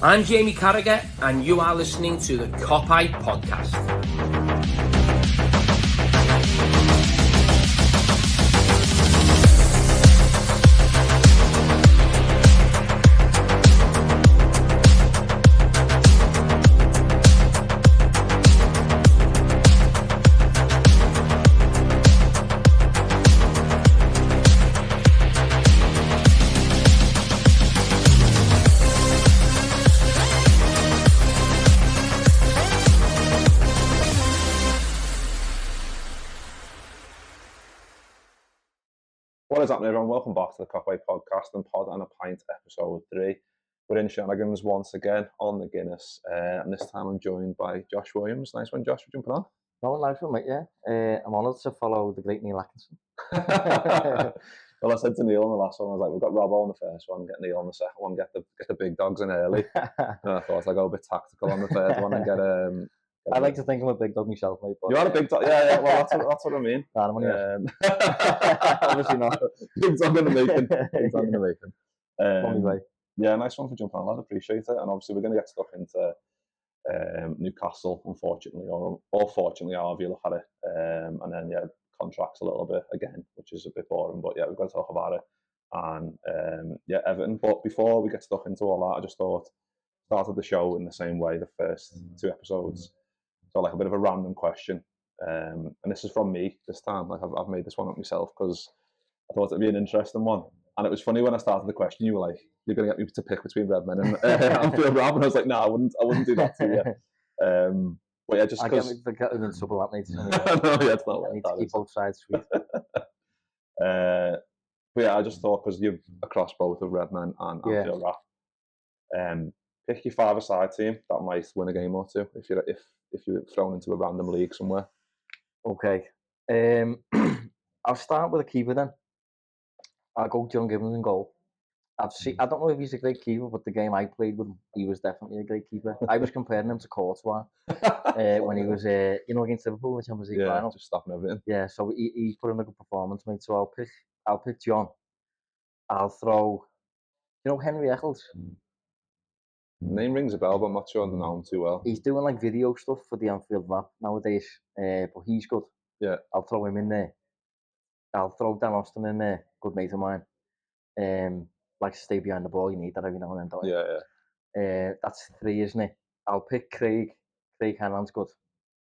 I'm Jamie Carragher, and you are listening to the Pint podcast. What is happening, everyone? Welcome back to the Pint podcast and Pod and a Pint episode 3. We're in Shenanigans once again on the Guinness, and this time I'm joined by Josh Williams. Nice one, Josh, for jumping on. No, nice one, mate, yeah. I'm honoured to follow the great Neil Atkinson. Well, I said to Neil on the last one, I was like, we've got Robbo on the first one, get Neil on the second one, get the big dogs in early. And I thought I'd go a bit tactical on the third one and get I like to think I'm a big dog myself, mate. But, you are a big dog, yeah. Well, that's what I mean. Nah, I'm only obviously not. Big dog in the making. Big dog in the making. Anyway. Yeah, nice one for jumping on, lad. Appreciate it. And obviously, we're going to get stuck into Newcastle, unfortunately, or fortunately, however you look at it. And then, contracts a little bit again, which is a bit boring. But yeah, we've got to talk about it. And Everton. But before we get stuck into all that, I just thought started the show in the same way the first 2 episodes. So like a bit of a random question, and this is from me this time. Like I've made this one up myself because I thought it'd be an interesting one. And it was funny when I started the question, you were like, "You're going to get me to pick between Redmen and Anfield Rob," and I was like, "No, I wouldn't do that to you." But yeah, just because I get in trouble that mate. No, yeah, it's not. I need to keep both sides sweet. But yeah, I just thought because you're across both of Redmen and Anfield Rob, pick your five-a-side team that might win a game or two if you're thrown into a random league somewhere. Okay. I'll start with a keeper then. I'll go John Gibbons in goal. I don't know if he's a great keeper, but the game I played with him, he was definitely a great keeper. I was comparing him to Courtois when he was, against Liverpool in the Champions League final. Just stopping everything. Yeah, so he put in a good performance, mate. So I'll pick John. I'll throw, Henry Eccles. Name rings a bell, but I'm not sure I know him too well. He's doing like video stuff for the Anfield Wrap nowadays, but he's good. Yeah. I'll throw him in there. I'll throw Dan Austin in there, good mate of mine. Likes to stay behind the ball, you need that every now and then, don't you? Yeah. That's 3, isn't it? I'll pick Craig. Craig Hanlon's good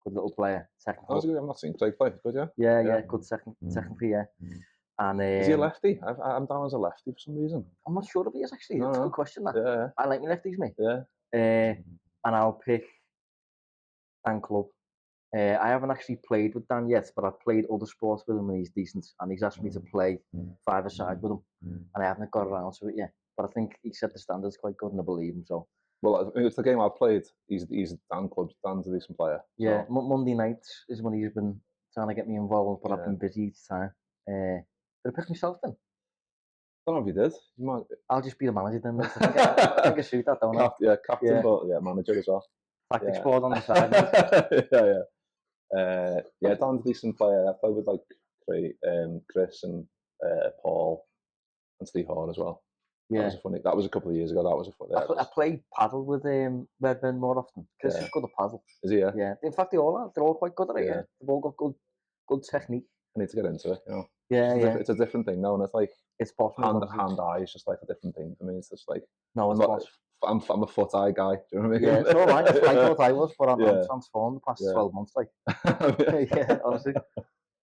little player. Technical. I've not seen Craig play, good, yeah? Yeah, good technically, yeah. And is he a lefty? I'm down as a lefty for some reason. I'm not sure if he is actually. That's a good question. That. Yeah. I like my lefties, mate. Yeah. And I'll pick Dan Club. I haven't actually played with Dan yet, but I've played other sports with him and he's decent. And he's asked me to play five-a-side with him, and I haven't got around to it yet. But I think he set the standards quite good, and I believe him. So. Well, it's the game I've played. He's Dan Club. Dan's a decent player. So. Yeah, Monday nights is when he's been trying to get me involved, but I've been busy each time. Did I pick myself then? I don't know if you did. You might... I'll just be the manager then. I think I shoot that, don't I? Captain, but manager as well. Tactics board on the side. Dan's a decent player. I played with like Chris and Paul and Steve Hall as well. Yeah, that was a couple of years ago. That was a funny. I played paddle with Redmen more often. Chris is good at paddle. Is he? Yeah. Yeah. In fact, they're all quite good at it. Yeah. They've all got good technique. I need to get into it. It's a different thing now, and it's like it's possible. Hand eye is just like a different thing for me. It's just like I'm a foot eye guy. Do you know what I mean? Yeah, it's all right. That's what I thought I was, but I'm transformed the past 12 months. Like, honestly,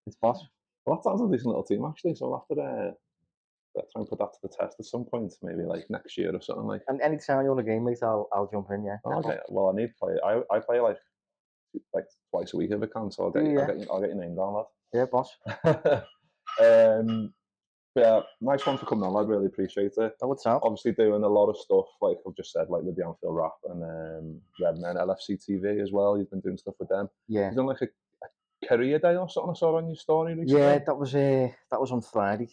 it's boss. Well, that sounds a decent little team actually. So I'll have to try and put that to the test at some point, maybe like next year or something like. And anytime you're on a game, mate, I'll jump in. Yeah. Oh, okay. Well, I need to play. I play like twice a week if I can. So I'll get your name down, lad. Yeah, boss. Yeah, nice one for coming on. I really appreciate it. Oh, what's up? Obviously doing a lot of stuff, like I've just said, like with the Anfield Wrap and Redmen, LFC TV as well. You've been doing stuff with them. Yeah. You've done like a career day or something I saw on your story recently. Yeah, that was on Friday.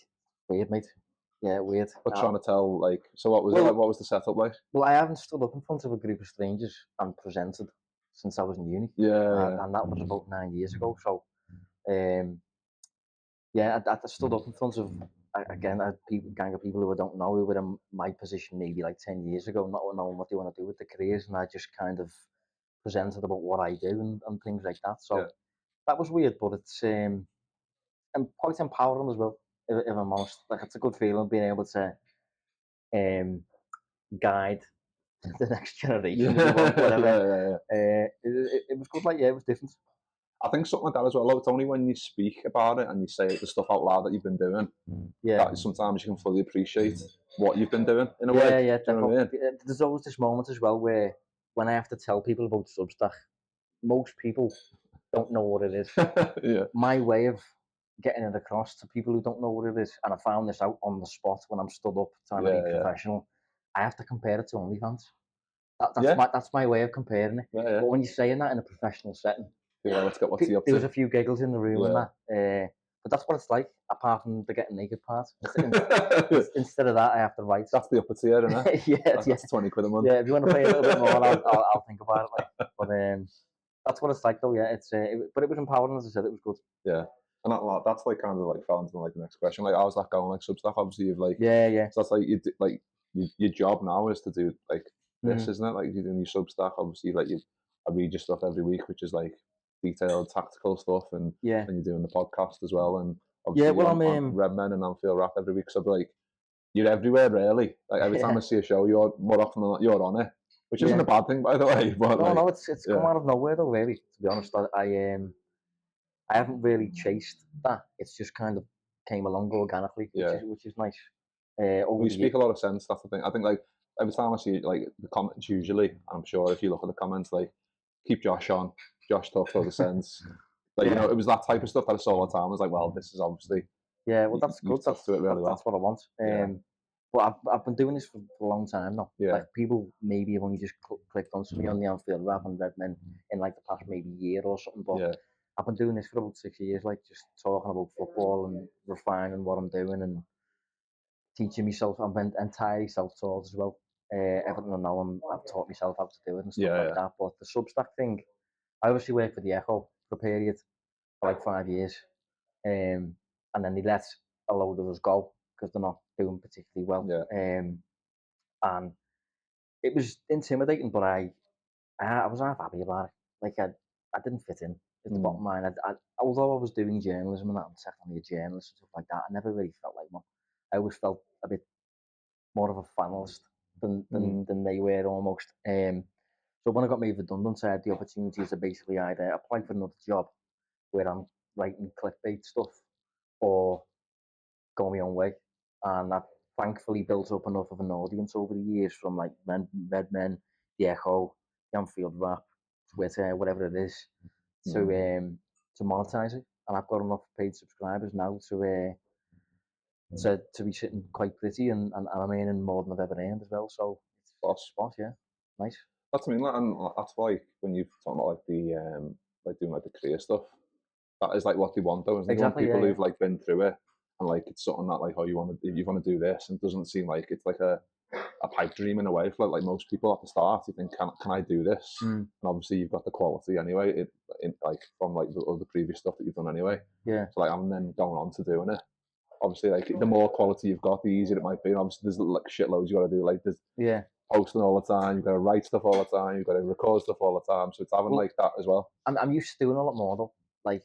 Weird, mate. Yeah, weird. But trying to tell, like, so what was it? Like, what was the setup like? Well, I haven't stood up in front of a group of strangers and presented since I was in uni. Yeah. And that was about 9 years ago. So, I stood up in front of again, gang of people who I don't know who were in my position maybe like 10 years ago, not knowing what they want to do with their careers, and I just kind of presented about what I do and things like that. So that was weird, but it's and quite empowering as well. If I'm honest, like it's a good feeling being able to guide the next generation, whatever. It was good, like it was different. I think something like that as well. It's only when you speak about it and you say the stuff out loud that you've been doing, that sometimes you can fully appreciate what you've been doing in a way. Yeah, definitely. You know what I mean? There's always this moment as well where when I have to tell people about Substack, most people don't know what it is. My way of getting it across to people who don't know what it is, and I found this out on the spot when I'm stood up trying to be professional, I have to compare it to OnlyFans. That's my way of comparing it. But when you're saying that in a professional setting, let's get what's he up to. There was a few giggles in the room and that. But that's what it's like, apart from the getting naked part. Instead of that, I have to write. That's the upper tier, isn't it? That's 20 quid a month. Yeah, if you want to pay a little bit more, I'll think about it. Like. But that's what it's like, though. Yeah, but it was empowering, as I said. It was good. Yeah, and that's like kind of like fell into like the next question. Like, how's that going? Like Substack, obviously, you've like So that's like your job now is to do like this, isn't it? Like you're doing your Substack. Obviously, like I read your stuff every week, which is like detailed tactical stuff, and you're doing the podcast as well, and obviously I'm on Redmen and Anfield Rap every week, so like you're everywhere really. Like every time I see a show, you're more often than not you're on it, which isn't a bad thing, by the way. But no, it's come out of nowhere though, really. To be honest, I haven't really chased that. It's just kind of came along organically, which is nice. You speak a lot of sense. That's the thing. I think like every time I see like the comments, usually, I'm sure if you look at the comments, like keep Josh on. Josh talks all the sense. Like you know, it was that type of stuff that I saw all the time. I was like, well, this is obviously that's good. That's it really that's what I want. But I've been doing this for a long time now. Like people maybe have only just clicked on something on the Anfield Rap and Redmen in like the past maybe year or something. But I've been doing this for about 6 years, like just talking about football and refining what I'm doing and teaching myself. I'm entirely self-taught as well. Everything I know, I've taught myself how to do it and stuff like that. But the Substack thing, I obviously worked for the Echo for a period for like 5 years, and then they let a load of us go because they're not doing particularly well. And it was intimidating, but I was half happy about it. Like I didn't fit in. At the bottom line, although I was doing journalism and I'm technically a journalist and stuff like that, I never really felt like one. I always felt a bit more of a finalist than they were almost. So when I got made redundant, I had the opportunity to basically either apply for another job where I'm writing clickbait stuff or go my own way. And that thankfully built up enough of an audience over the years from like Redmen, the Echo, the Anfield Rap, Twitter, whatever it is, to monetize it. And I've got enough paid subscribers now to be sitting quite pretty, and I'm earning more than I've ever earned as well. So it's spot, nice. That's and that's like when you talk about like the like doing like the career stuff. That is like what they want, though, isn't it? Exactly, people who've like been through it and like it's something that like you want to do this, and it doesn't seem like it's like a pipe dream in a way for like most people at the start. You think, can I do this? And obviously you've got the quality anyway, like from like the previous stuff that you've done anyway. Yeah. So like I'm then going on to doing it. Obviously, like the more quality you've got, the easier it might be. And obviously, there's like shitloads you got to do. Like there's posting all the time. You've got to write stuff all the time. You've got to record stuff all the time. So it's having like that as well. I'm used to doing a lot more though. Like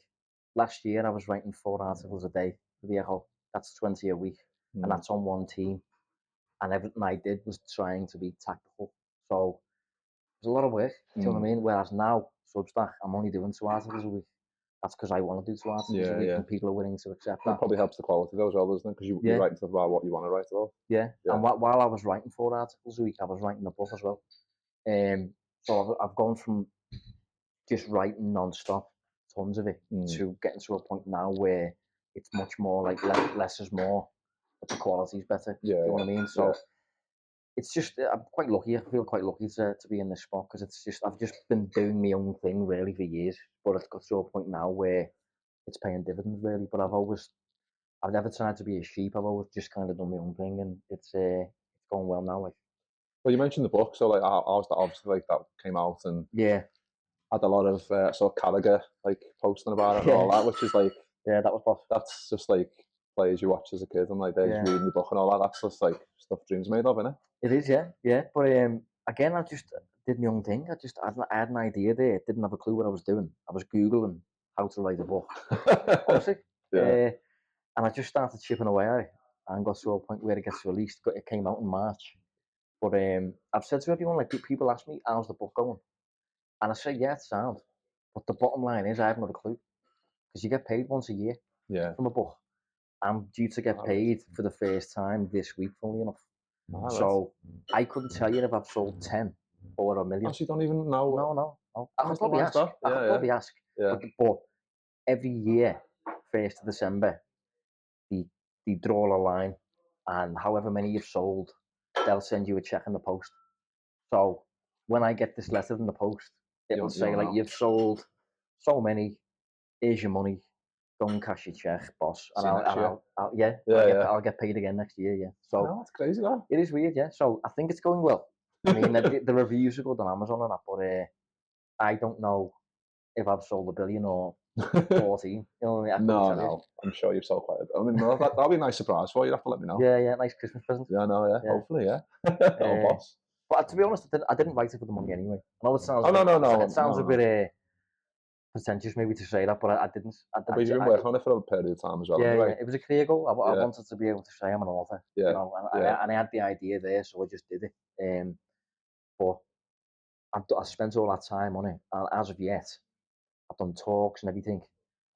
last year, I was writing 4 articles a day for the Echo. That's 20 a week, and that's on one team. And everything I did was trying to be tactical. So it was a lot of work. Do you know what I mean? Whereas now, Substack, I'm only doing 2 articles a week. That's because I want to do 2 articles a week, and people are willing to accept that. It probably helps the quality though as well, doesn't it? Because you're writing stuff about what you want to write about. Yeah. And while I was writing 4 articles a week, I was writing a book as well. So I've gone from just writing non-stop, tons of it, to getting to a point now where it's much more like less is more, but the quality's better. Do you know what I mean? So it's just, I'm quite lucky. I feel quite lucky to be in this spot because it's just, I've just been doing my own thing really for years, but it's got to a point now where it's paying dividends really. But I've never tried to be a sheep. I've always just kind of done my own thing, and it's going well now. Like, well, you mentioned the book, so like, I was obviously like that came out and had a lot of sort of Carragher like posting about it and all that, which is like that was boss. That's just like players you watched as a kid and like they're just reading your book and all that. That's just like stuff dreams made of, isn't it? It is, yeah. But again, I just did my own thing. I had an idea there. Didn't have a clue what I was doing. I was Googling how to write a book. Honestly. Yeah. And I just started chipping away at it and got to a point where it gets released. It came out in March. But I've said to everyone, like, people ask me, how's the book going? And I say, yeah, it's sound. But the bottom line is I haven't got a clue. Because you get paid once a year from a book. I'm due to get paid for the first time this week, funnily enough. So I couldn't tell you if I've sold 10 or 1 million. Oh, so you don't even know? No. I could probably ask. Yeah. But every year, 1st of December, they draw a line, and however many you've sold, they'll send you a check in the post. So when I get this letter in the post, it'll say, like, you've sold so many, here's your money, go and cash your check, boss. And I'll get paid again next year, yeah. So that's crazy, that. It is weird, yeah. So I think it's going well. I mean, the reviews are good on Amazon and that, but I don't know if I've sold 1 billion or 14. You know what I mean? No, I'm sure you've sold quite a bit. I mean, that'll be a nice surprise for you. You'll have to let me know. Yeah, nice Christmas present. Yeah, I know, yeah. Hopefully, yeah. Boss. But to be honest, I didn't write it for the money anyway. I know it sounds. No. It sounds a bit pretentious maybe to say that, but I didn't. But you've been working on it for a period of time as well. Yeah, anyway. It was a career goal. I wanted to be able to say I'm an author. Yeah. You know, and I had the idea there, so I just did it. But I spent all that time on it, and as of yet, I've done talks and everything.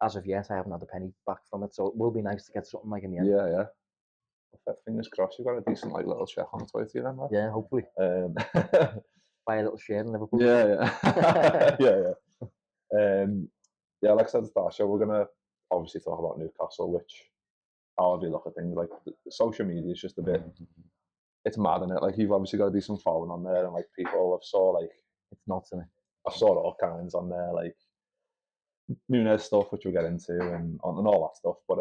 As of yet, I haven't had a penny back from it, so it will be nice to get something like in the end. Yeah. Fingers crossed, you've got a decent like little check on its way to you then, right? Yeah, hopefully. Buy a little share in Liverpool. Yeah. Like I said at the start, so we're gonna obviously talk about Newcastle, which however you look at things, like the social media is just a bit. It's mad, isn't it? Like you've obviously got a decent following on there, and like people have saw like it's nuts, isn't it? I saw all kinds on there, like Nunez stuff, which we'll get into, and all that stuff. But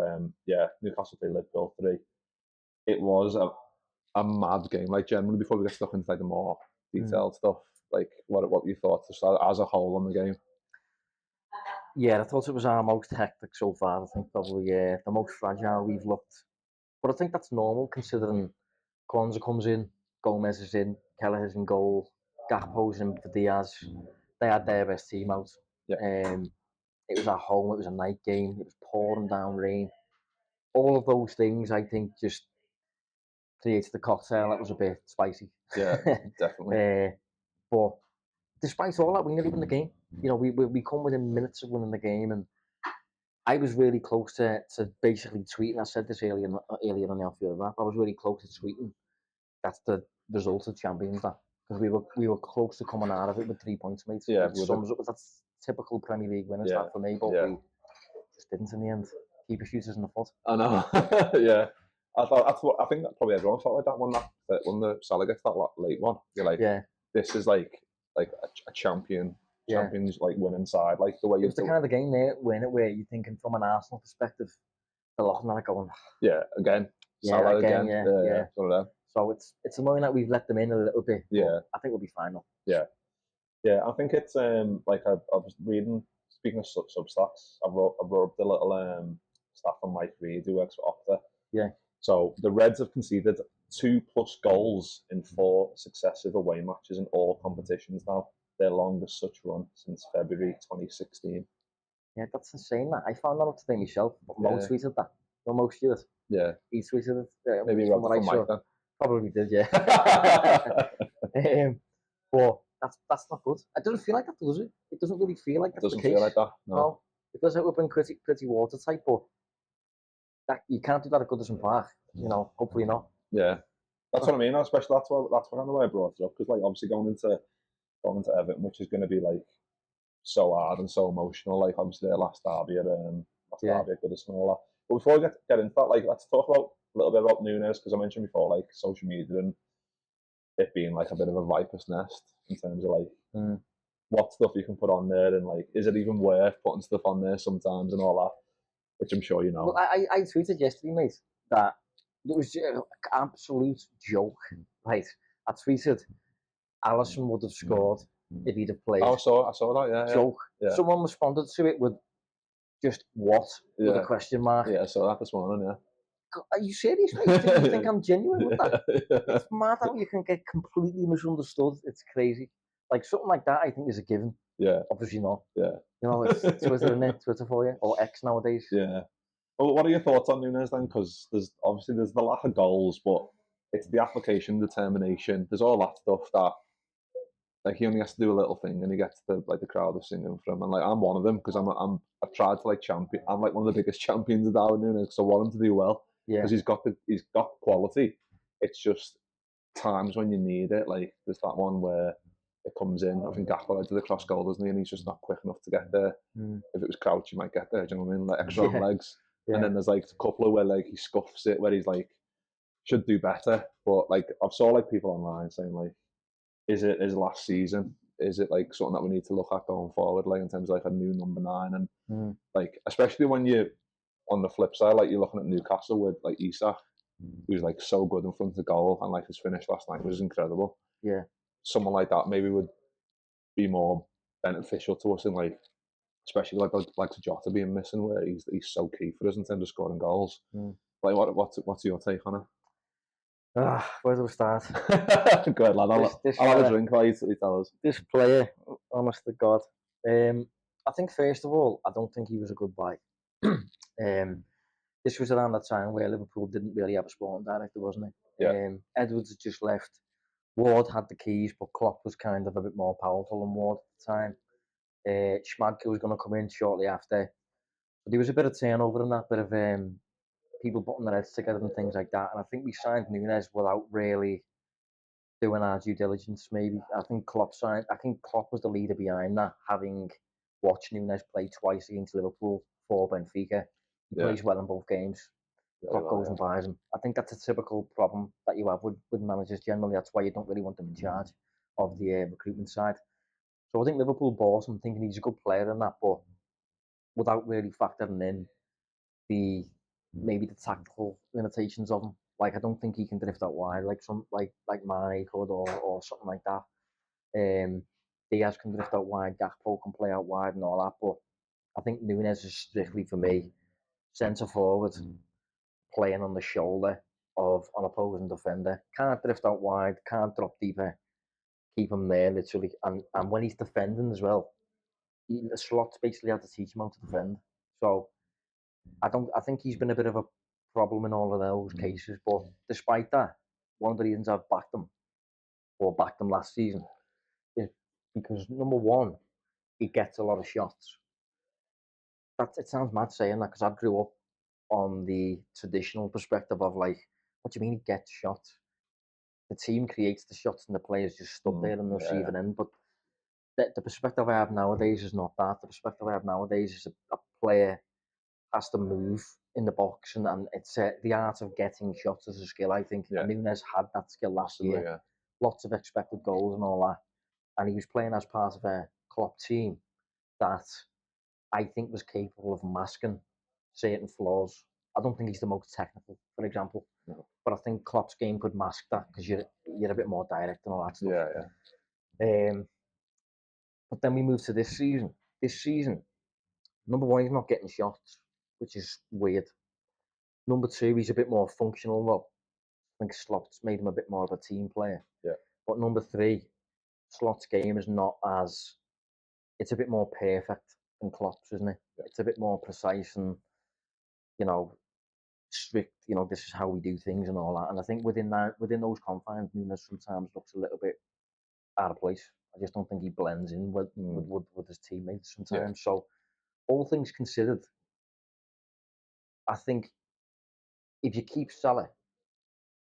Newcastle played Liverpool 3. It was a mad game. Like generally, before we get stuck into like the more detailed stuff, like what you thought as a whole on the game? Yeah, I thought it was our most hectic so far. I think probably the most fragile we've looked. But I think that's normal considering Kwanzaa comes in, Gomez is in, Kelleher's in goal, Gakpo's in for Diaz. They had their best team out. Yeah. It was at home, it was a night game, it was pouring down rain. All of those things, I think, just created the cocktail that was a bit spicy. Yeah, definitely. But despite all that, we nearly won the game. You know, we come within minutes of winning the game, and I was really close to basically tweeting. I said this earlier on the outfield wrap. I was really close to tweeting. That's the result of champions, that because we were close to coming out of it with 3 points, mate. Yeah, it sums up with that typical Premier League winners that for me, but we just didn't in the end. Keeper shooters in the foot. I know. Yeah. I think that probably everyone felt like that when the Salah gets that late one. You're like, this is like a champions like winning side, like the way it's the kind of game there where you're thinking from an Arsenal perspective, they're looking at it going, again, Salah again. So it's annoying that we've let them in a little bit. Yeah, I think we'll be fine though. Yeah. I think it's like I was reading. Speaking of Substacks, I wrote the little stuff on Mike Reed, who works for Opta. Yeah. So the Reds have conceded 2+ goals in 4 successive away matches in all competitions now. Their longest such run since February 2016. Yeah, that's insane. That I found that out today myself. But Mo tweeted that. No, Mo Stewart. Yeah. He tweeted it. Maybe he wrote it from Mike then. Probably did, yeah. But that's not good. It doesn't feel like that, does it? It doesn't really feel like that's the case. It doesn't feel like that. No. Because it would have been pretty watertight, but that you can't do that at Goodison Park. You know, hopefully not. Yeah, that's what I mean. Especially that's kind of the way I brought it up, because like obviously going into Everton, which is going to be like so hard and so emotional. Like obviously their last derby at Goodison and all that. But before we get into that, like let's talk about a little bit about Nunez, because I mentioned before like social media and it being like a bit of a viper's nest in terms of like what stuff you can put on there, and like is it even worth putting stuff on there sometimes and all that, which I'm sure you know. Well, I tweeted yesterday, mate, that it was an absolute joke. Right, I tweeted Alisson would have scored if he'd have played. I saw that, yeah. Joke. Yeah. Someone responded to it with just what? With a question mark. Yeah, I saw that this morning, yeah. Are you serious, mate? Do you think I'm genuine with that? It's mad how you can get completely misunderstood. It's crazy. Like something like that, I think is a given. Yeah. Obviously not. Yeah. You know, it's Twitter, isn't it? Twitter for you, or X nowadays. Yeah. Well, what are your thoughts on Nunez then? Because there's the lack of goals, but it's the application, determination. There's all that stuff that like he only has to do a little thing and he gets the crowd are singing for him. And like I'm one of them because I've tried to like champion. I'm like one of the biggest champions of Darwin Núñez because I want him to do well because he's got quality. It's just times when you need it. Like there's that one where it comes in. I think Gakpo did the cross goal, doesn't he? And he's just not quick enough to get there. If it was Crouch, he might get there. Do you know what I mean? Like extra on legs. And then there's like a couple of where like he scuffs it, where he's like should do better. But like I've saw like people online saying like, is it his last season? Is it like something that we need to look at going forward, like in terms of like a new number 9 and like especially when you on the flip side, like you're looking at Newcastle with like Isak, who's like so good in front of the goal and like his finish last night was incredible. Yeah. Someone like that maybe would be more beneficial to us in like especially like Jota being missing where he's so key for us in terms of scoring goals. Like what's your take on it? Where do we start? Go ahead, lad. I'll have a drink while you tell us. This player, honest to God. I think first of all, I don't think he was a good buy. This was around that time where Liverpool didn't really have a sporting director, wasn't it? Yeah. Edwards had just left. Ward had the keys, but Klopp was kind of a bit more powerful than Ward at the time. Schmadke was going to come in shortly after. But there was a bit of turnover and that bit of people putting their heads together and things like that. And I think we signed Nunez without really doing our due diligence. Maybe I think Klopp was the leader behind that, having watched Nunez play twice against Liverpool for Benfica. He plays well in both games. Klopp goes and buys him. I think that's a typical problem that you have with managers generally. That's why you don't really want them in charge of the recruitment side. So I think Liverpool bought him thinking he's a good player and that, but without really factoring in maybe the tactical limitations of him. Like I don't think he can drift out wide like Mane could or something like that. Diaz can drift out wide, Gakpo can play out wide and all that, but I think Nunez is strictly for me centre forward, playing on the shoulder of an opposing defender. Can't drift out wide, can't drop deeper. Keep him there literally, and when he's defending as well, the slots basically have to teach him how to defend. So I think he's been a bit of a problem in all of those cases. But despite that, one of the reasons I've backed him last season, is because number one, he gets a lot of shots. It sounds mad saying that because I grew up on the traditional perspective of like, what do you mean he gets shots? The team creates the shots and the players just stood there and receiving end. But the perspective I have nowadays is not that. The perspective I have nowadays is a player has to move in the box, and it's the art of getting shots as a skill. I think Nunez had that skill last year. Yeah. Lots of expected goals and all that, and he was playing as part of a Klopp team that I think was capable of masking certain flaws. I don't think he's the most technical, for example, but I think Klopp's game could mask that because you're a bit more direct and all that stuff. Yeah. But then we move to this season. This season, number one, he's not getting shots, which is weird. Number two, he's a bit more functional. Well, I think Slot's made him a bit more of a team player. Yeah. But number three, Slot's game is not as... It's a bit more perfect than Klopp's, isn't it? Yeah. It's a bit more precise and, strict. This is how we do things and all that. And I think within those confines, Nunez sometimes looks a little bit out of place. I just don't think he blends in with his teammates sometimes. Yeah. So, all things considered, I think if you keep Salah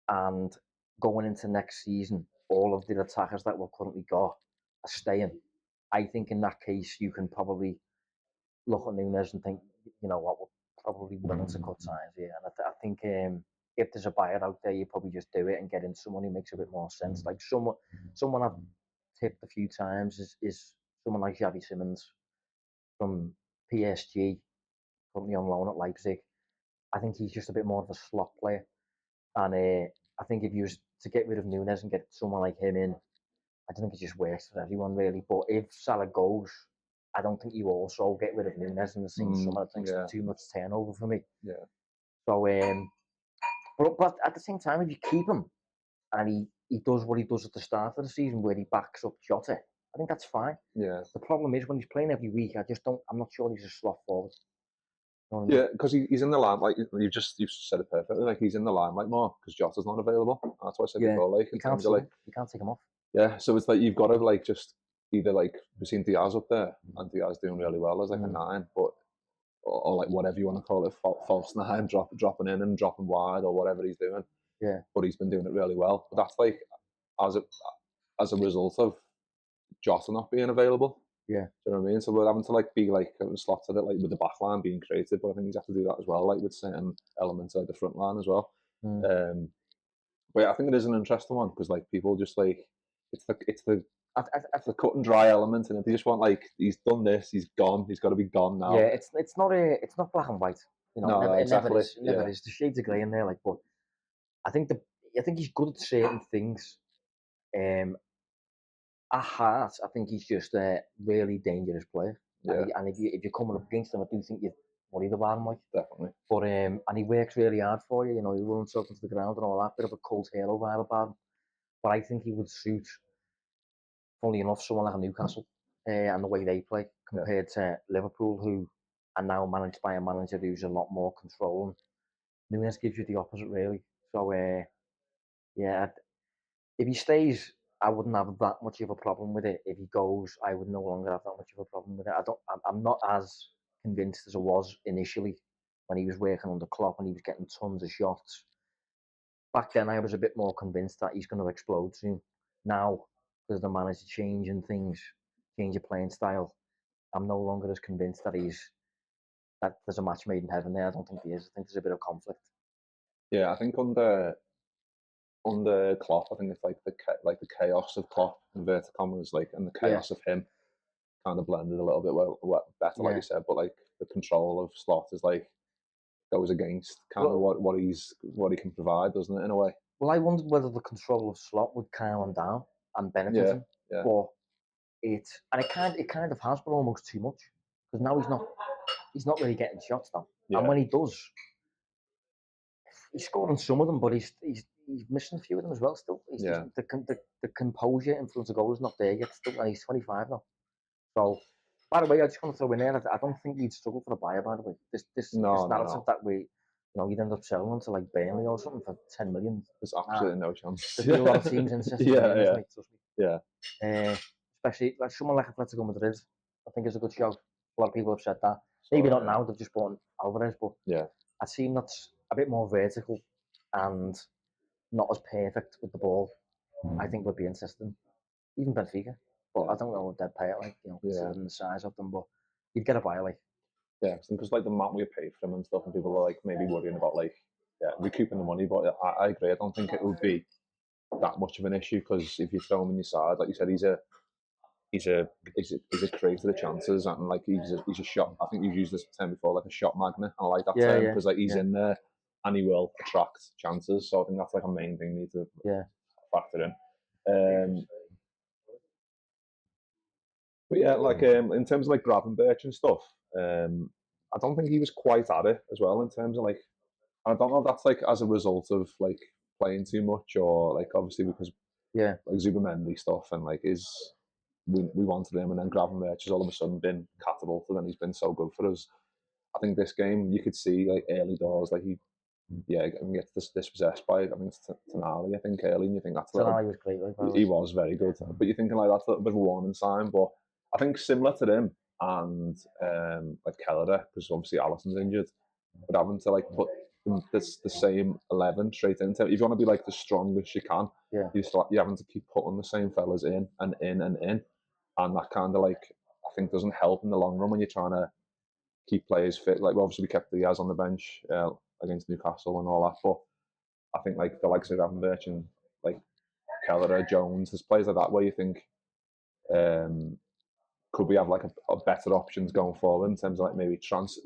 and going into next season, all of the attackers that we've currently got are staying, I think in that case you can probably look at Nunez and think, you know what, we're probably willing to cut ties here. And I think if there's a buyer out there, you probably just do it and get in someone who makes a bit more sense. Like someone I've tipped a few times is someone like Xavi Simons from PSG, currently on loan at Leipzig. I think he's just a bit more of a slot player. And I think if you was to get rid of Nunez and get someone like him in, I don't think it just works for everyone really. But if Salah goes, I don't think you also get rid of Nunez in the same summer. I think it's too much turnover for me. Yeah. So But at the same time, if you keep him and he does what he does at the start of the season, where he backs up Jota, I think that's fine. Yeah. The problem is when he's playing every week, I'm not sure he's a slot forward. You know what I mean? Yeah, because he's in the limelight. You've said it perfectly. Like he's in the limelight more because Jota's not available. That's what I said before. Like in terms of like, you can't take him off. Yeah, so it's like you've got to like just either like we've seen Diaz up there and Diaz doing really well as like a 9, but or like whatever you want to call it, false 9, dropping in and dropping wide or whatever he's doing. Yeah. But he's been doing it really well. But that's like as a result of Jota not being available. Yeah. Do you know what I mean? So we're having to like be like slotted it like with the back line being creative, but I think he's have to do that as well, like with certain elements of the front line as well. But yeah, I think it is an interesting one because like people just like it's the cut and dry element, and they just want like he's done this, he's gone, he's got to be gone now. Yeah, it's not black and white. You know, no, exactly. It never is. The shades of grey in there, like. But I think he's good at certain things. At heart, I think he's just a really dangerous player. Yeah. And if you're coming up against him, I do think you're worried about him, like. Definitely. But and he works really hard for you. You know, he runs up into the ground and all that. Bit of a cult hero vibe about him. But I think he would suit, funnily enough, someone like a Newcastle and the way they play compared to Liverpool, who are now managed by a manager who's a lot more controlling. Nunez gives you the opposite, really. So, yeah, if he stays, I wouldn't have that much of a problem with it. If he goes, I would no longer have that much of a problem with it. I'm not as convinced as I was initially when he was working under Klopp and he was getting tons of shots. Back then, I was a bit more convinced that he's going to explode soon. Now, because the manager changing things, change of playing style, I'm no longer as convinced that there's a match made in heaven there. I don't think there is. I think there's a bit of conflict. Yeah, I think under Klopp, I think it's like the chaos of Klopp, inverted commas, like, and the chaos of him kind of blended a little bit well better, like you said. But like the control of Slot is like goes against kind of what he can provide, doesn't it, in a way? Well, I wondered whether the control of Slot would calm him down and benefit him. Yeah. But it kind of has, but almost too much, because now he's not really getting shots now. Yeah. And when he does, he's scoring some of them, but he's missing a few of them as well. Still, the composure in front of goal is not there yet. Still, and he's 25 now. So, by the way, I just want to throw in there that I don't think we'd struggle for a buyer. By the way, this narrative that we, you'd end up selling them to like Burnley or something for 10 million. There's absolutely no chance. There's a lot of teams interested. Mate, trust me. Yeah. Especially like someone like Atletico Madrid, I think is a good show. A lot of people have said that. Maybe not now, they've just bought Alvarez, but a team that's a bit more vertical and not as perfect with the ball, I think would be interesting. Even Benfica, but I don't know what they'd pay it like, considering the size of them, but you'd get a buy like. Yeah, because like the amount we pay for them and stuff, and people are like maybe worrying about like recouping the money, but I agree. I don't think it would be that much of an issue because if you throw him in your side, like you said, he's a creator of chances, and like he's a shot. I think you've used this term before, like a shot magnet. I like that term because like he's in there and he will attract chances. So I think that's like a main thing you need to factor in. But yeah, like in terms of like Gravenberch and stuff, I don't think he was quite at it as well in terms of like. I don't know if that's like as a result of like playing too much or like obviously because like Zubimendi stuff and like we wanted him, and then Gravenberch has all of a sudden been catapulted and he's been so good for us. I think this game you could see like early doors, like he gets dispossessed by I think it's Tonali, I think early, and you think that's Tonali was great. He was very good, but you're thinking like that's a little bit of a warning sign. But I think similar to them and like Kelleher, because obviously Alisson's injured, but having to like put the same 11 straight into it. If you want to be like the strongest you can, you're having to keep putting the same fellas in and in and in. And that kind of like, I think doesn't help in the long run when you're trying to keep players fit. Like obviously we kept Diaz on the bench against Newcastle and all that, but I think like the likes of Gravenberch and like Kelleher, Jones, there's players like that where you think could we have like a better options going forward in terms of like maybe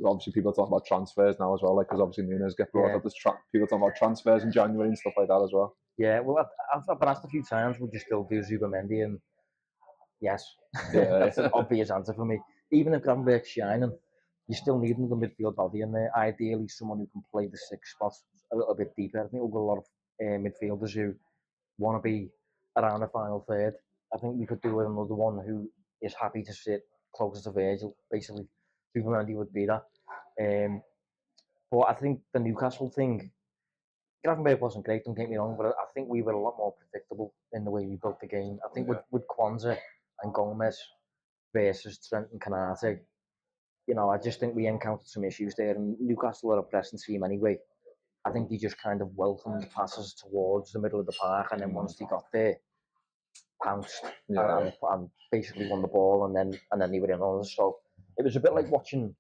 obviously people talk about transfers now as well, like because obviously Nunez get brought up. There's people talking about transfers in January and stuff like that as well. Yeah, well, I've been asked a few times, would you still do Zubimendi? And yes, that's an obvious answer for me. Even if Gravenberch's shining, you still need another midfield body in there. Ideally, someone who can play the 6 spot a little bit deeper. I think we've got a lot of midfielders who want to be around the final third. I think we could do with another one who is happy to sit closer to Virgil. Basically, Superman would be that. But I think the Newcastle thing, Gravenberch wasn't great, don't get me wrong, but I think we were a lot more predictable in the way we built the game. I think with Kwanzaa and Gomez versus Trent and Canate, I just think we encountered some issues there. And Newcastle are a pressing team anyway. I think they just kind of welcomed passes towards the middle of the park, and then once they got there, pounced and basically won the ball, and then they were in on us. So it was a bit like watching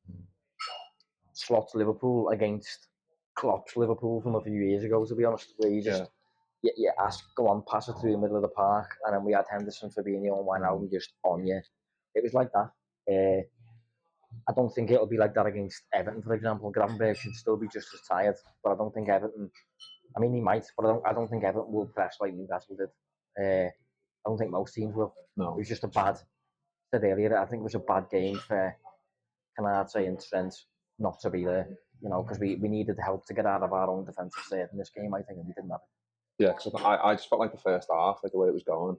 Slott's Liverpool against Klopp's Liverpool from a few years ago, to be honest, where you just you ask, go on, pass it through the middle of the park, and then we had Henderson, Fabinho, and Wijnaldum just on you. It was like that. I don't think it'll be like that against Everton, for example. Gravenberch should still be just as tired, but I don't think Everton. I mean, he might, but I don't think Everton will press like Newcastle did. I don't think most teams will. No. It was just a bad. I said earlier, I think it was a bad game for Canate and Trent not to be there. Because we needed help to get out of our own defensive set in this game, I think, and we didn't have it. Yeah, because I just felt like the first half, like the way it was going.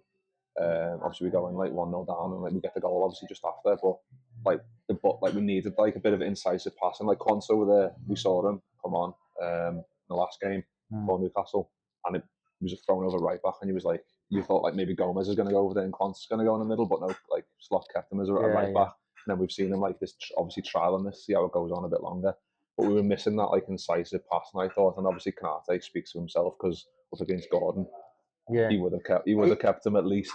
Obviously, we go in like 1-0 down, and like we get the goal obviously just after. But we needed like a bit of incisive passing. Like Quansah over there, we saw him come on in the last game for Newcastle, and it was a thrown over right back, and he was like, you thought like maybe Gomez is going to go over there and Quansah's going to go in the middle, but no, like Slot kept him as a right back. And then we've seen him like this, obviously trialing this, see how it goes on a bit longer. But we were missing that like incisive passing, I thought, and obviously Canate speaks for himself because up against Gordon, he would have kept him at least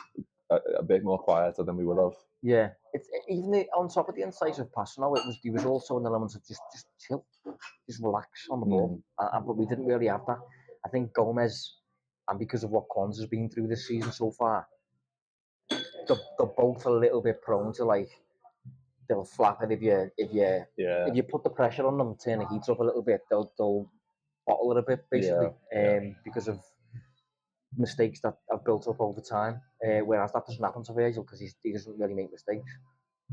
a bit more quieter than we would have. Yeah, it's even on top of the incisive passing. He was also an element of just chill, just relax on the ball. But we didn't really have that. I think Gomez, and because of what Quansah's been through this season so far, they're both a little bit prone to like. They'll flap it if you put the pressure on them, turn the heat up a little bit. They'll bottle it a bit basically, because of mistakes that have built up over time. Whereas that doesn't happen to Virgil because he doesn't really make mistakes.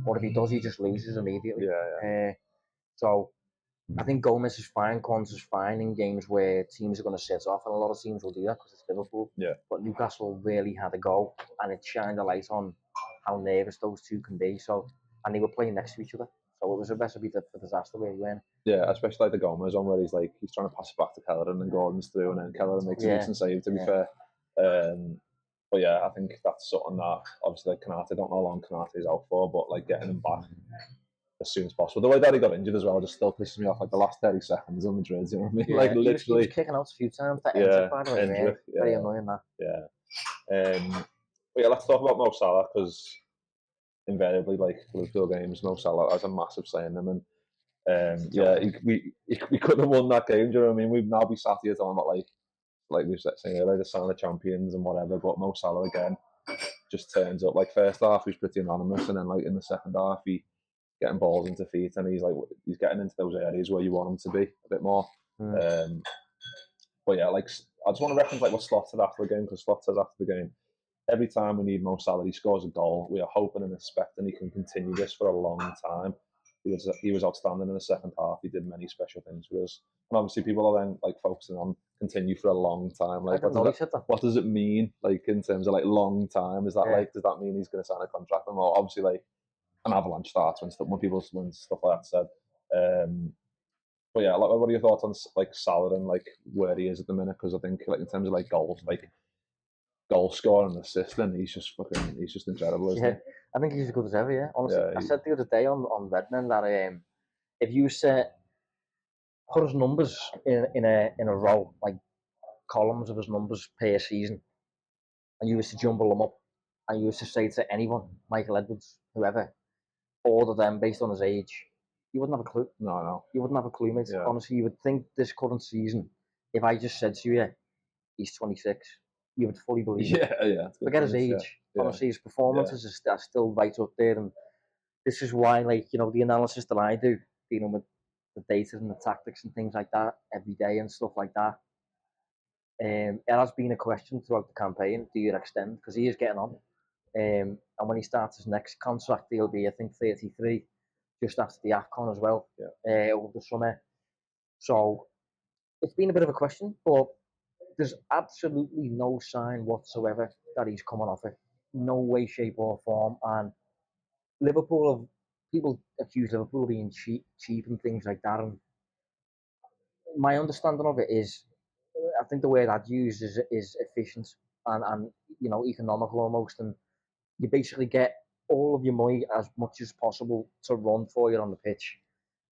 Or if he does, he just loses immediately. So I think Gomez is fine, Quansah's fine in games where teams are going to sit off, and a lot of teams will do that because it's Liverpool. But Newcastle really had a go, and it shined a light on how nervous those two can be. And they were playing next to each other. So it was a recipe for disaster where he went. Yeah, especially like the Gomez one where he's trying to pass it back to Keller and then Gordon's through and then Keller makes a decent save, to be fair. But yeah, I think that's something that obviously like Canate, I don't know how long Canate is out for, but like getting him back as soon as possible. The way that he got injured as well just still pisses me off, like the last 30 seconds on Madrid, you know what I mean? Like literally. He was kicking out a few times. That injured, by the way, man. Very annoying that. But yeah, let's talk about Mo Salah, because invariably, like Liverpool games, Mo Salah has a massive say in them, and we couldn't have won that game. Do you know what I mean? We'd now be sat here talking about like we were saying earlier, the sign of champions and whatever. But Mo Salah again just turns up. Like first half, he's pretty anonymous, and then like in the second half, he getting balls into feet, and he's getting into those areas where you want him to be a bit more. But yeah, like I just want to reference like what Slot said after the game, because Slot says after the game, every time we need Mo Salah, he scores a goal. We are hoping and expecting he can continue this for a long time. He was outstanding in the second half. He did many special things for us. And obviously people are then like focusing on continue for a long time. Like what does it mean? Like in terms of like long time? Is that like, does that mean he's going to sign a contract? And well, obviously like an avalanche starts when stuff like that said. But yeah, like, what are your thoughts on like Salah and like where he is at the minute? Because I think like in terms of like goals, like goal scoring and assisting, he's just incredible, isn't he? I think he's as good as ever, yeah. Honestly, I said the other day on Redman that if you put his numbers in a row, like columns of his numbers per season, and you was to jumble them up, and you was to say to anyone, Michael Edwards, whoever, order them based on his age, you wouldn't have a clue. No. You wouldn't have a clue, mate. Honestly, you would think this current season, if I just said to you, he's 26, you would fully believe it. Yeah. Forget his age. Honestly, his performances are still right up there, and this is why, like, the analysis that I do, dealing with the data and the tactics and things like that every day and stuff like that. It has been a question throughout the campaign, do you extend? Because he is getting on. And when he starts his next contract, he'll be, I think, 33, just after the AFCON as well, over the summer. So it's been a bit of a question, but there's absolutely no sign whatsoever that he's coming off it. No way, shape, or form. And Liverpool have people accuse Liverpool of being cheap and things like that. And my understanding of it is, I think the word I'd use is efficient and economical almost. And you basically get all of your money as much as possible to run for you on the pitch.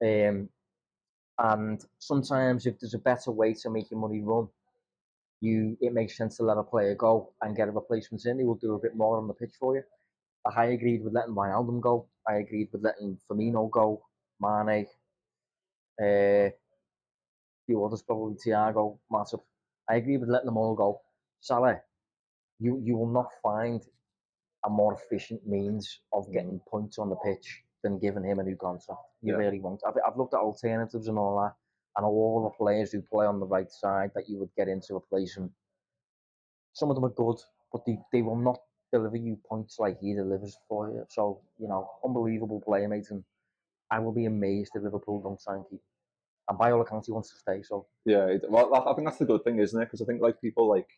And sometimes if there's a better way to make your money run, it makes sense to let a player go and get a replacement in. He will do a bit more on the pitch for you. I agreed with letting Wijnaldum go. I agreed with letting Firmino go, Mane, a few others probably, Thiago, Matip. I agreed with letting them all go. Salah, you will not find a more efficient means of getting points on the pitch than giving him a new contract. You really won't. I've looked at alternatives and all that, and all the players who play on the right side that you would get in to replace him. Some of them are good, but they will not deliver you points like he delivers for you. So, unbelievable player, mate, and I will be amazed if Liverpool don't try and keep him. And by all accounts, he wants to stay. So Yeah, well, I think that's the good thing, isn't it? Because I think like people like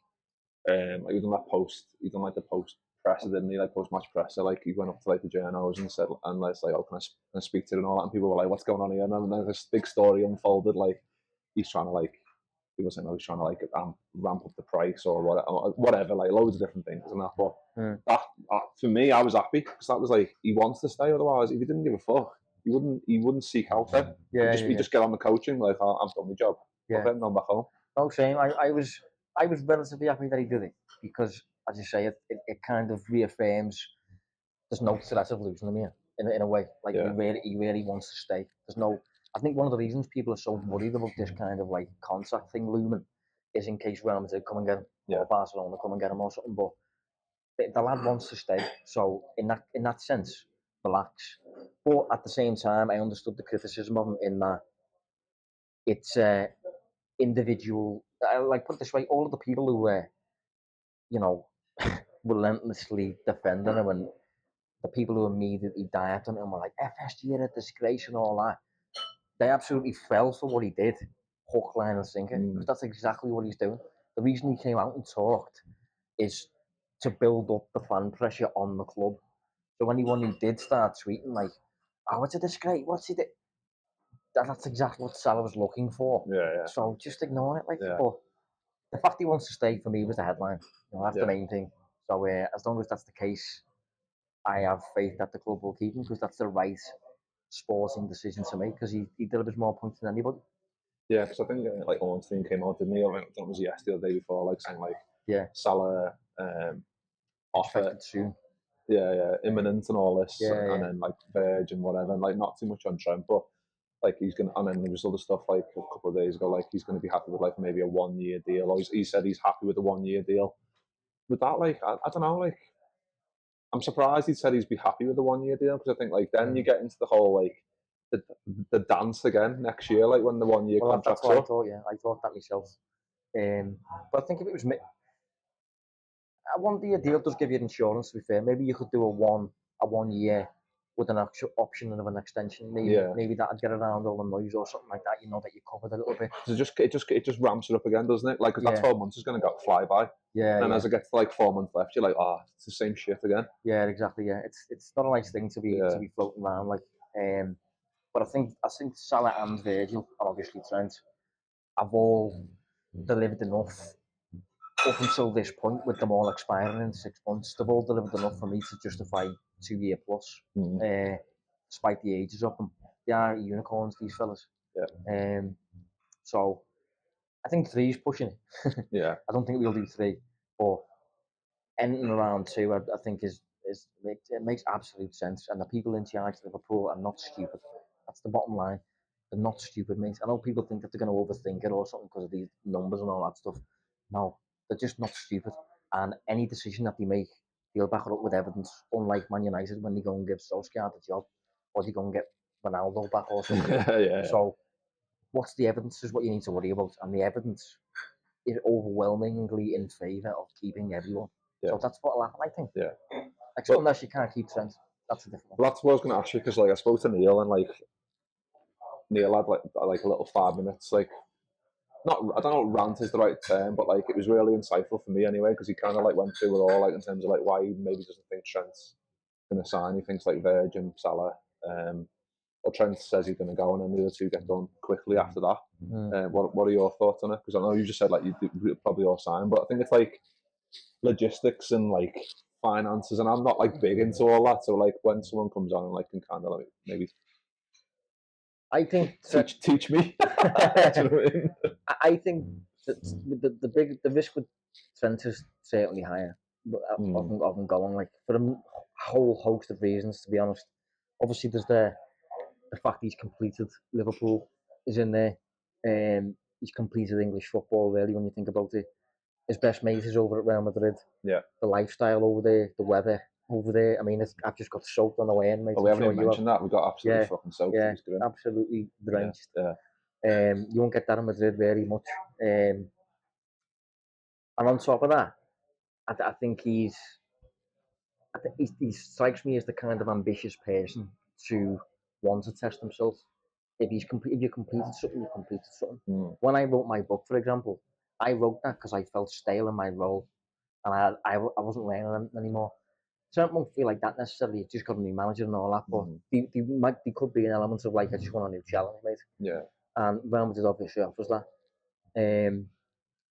he done that post, he done like the post presser, didn't he? Like post match presser, like he went up to like the journos and said, and let's like, oh, can I speak to it and all that? And people were like, what's going on here? And then this big story unfolded, like he's trying to like. People saying, he's trying to like ramp up the price or whatever, like loads of different things and that. But that for me, I was happy because that was like he wants to stay. Otherwise, if he didn't give a fuck, he wouldn't seek out it. He'd just get on the coaching like, oh, I've done my job. Yeah. Okay, I'm back home. No shame. I was relatively happy that he did it because, as you say, it kind of reaffirms there's no threat of losing him here in a way. Like he really wants to stay. There's no. I think one of the reasons people are so worried about this kind of like contract thing looming is in case Real Madrid come and get him, or Barcelona come and get him or something. But the lad wants to stay, so in that sense, relax. But at the same time, I understood the criticism of him in that it's individual. Like put it this way, all of the people who were, relentlessly defending him and the people who immediately dived on him were like FSG are a disgrace and all that. They absolutely fell for what he did, hook, line, and sinker, because that's exactly what he's doing. The reason he came out and talked is to build up the fan pressure on the club. So anyone who did start tweeting like, "Oh, it's a disgrace," what's he did? That's exactly what Salah was looking for. Yeah. So just ignore it. But the fact he wants to stay for me was the headline. That's the main thing. So as long as that's the case, I have faith that the club will keep him because that's the right sporting decision to make because he delivers more points than anybody. Yeah, because I think like Ornstein came out, didn't he? I think that was yesterday or the day before, like saying like Salah offer soon. Yeah, imminent and all this, and then like Verge and whatever, and like not too much on Trent, but like he's gonna. And then there was other stuff like a couple of days ago, like he's gonna be happy with like maybe a 1 year deal. Or he said he's happy with the 1 year deal. With that, like I don't know, like I'm surprised he said he'd be happy with the 1 year deal because I think like then you get into the whole like the dance again next year, like when the 1 year contract's up. I thought that myself. But I think if it was me, a 1 year deal does give you insurance. To be fair, maybe you could do a 1 year with an actual option of an extension. Maybe that'd get around all the noise or something like that. that you're covered a little bit. It just ramps it up again, doesn't it? Like because that 12 months is going to fly by. And as it gets to like 4 months left, you're like, it's the same shit again. Yeah, exactly. Yeah, it's not a nice thing to be floating around like. But I think Salah and Virgil, and obviously Trent, have all delivered enough up until this point, with them all expiring in 6 months. They've all delivered enough for me to justify 2 year plus, despite the ages of them. They are unicorns, these fellas. Yeah. So I think 3's pushing it. Yeah. I don't think we'll do 3, but anything around 2, I think it makes absolute sense. And the people in charge of Liverpool are not stupid. That's the bottom line. They're not stupid, mate. I know people think that they're going to overthink it or something because of these numbers and all that stuff. No, they're just not stupid. And any decision that they make, they'll back it up with evidence. Unlike Man United when they go and give Solskjaer the job, or they go and get Ronaldo back or something. So, what's the evidence is what you need to worry about, and the evidence is overwhelmingly in favour of keeping everyone. Yeah. So that's what will happen, I think. Yeah. Except unless you can't keep Trent. That's a different one. Well, that's what I was going to ask you because like I spoke to Neil and like Neil had like a little 5 minutes, like I don't know what rant is the right term, but like it was really insightful for me anyway, because he kind of like went through it all, like in terms of like why he maybe doesn't think Trent's going to sign. He thinks like Virgin, Salah. Well, Trent says he's going to go, and then the other two get done quickly after that. What are your thoughts on it? Because I know you just said like you probably all sign, but I think it's like logistics and like finances, and I'm not like big into all that. So like when someone comes on and like can kind of like maybe I think teach me. Do you know what I mean? I think that the risk with Trent is certainly higher. But of him going, like, for a whole host of reasons, to be honest. Obviously, there's the fact he's completed Liverpool is in there. He's completed English football, really, when you think about it. His best mate is over at Real Madrid. Yeah. The lifestyle over there, the weather over there. I mean, I've just got soaked on the way in, mate. Well, we haven't even mentioned that. We got absolutely fucking soaked. Yeah, absolutely drenched. Yeah. You won't get that in Madrid very much. And on top of that, I think he strikes me as the kind of ambitious person to want to test himself. If you completed something, you completed something. When I wrote my book, for example, I wrote that because I felt stale in my role, and I wasn't learning anymore. Trent won't feel like that necessarily. He's just got a new manager and all that, but there could be an element of like, I just want a new challenge, mate. Yeah. And Real Madrid obviously offers that. And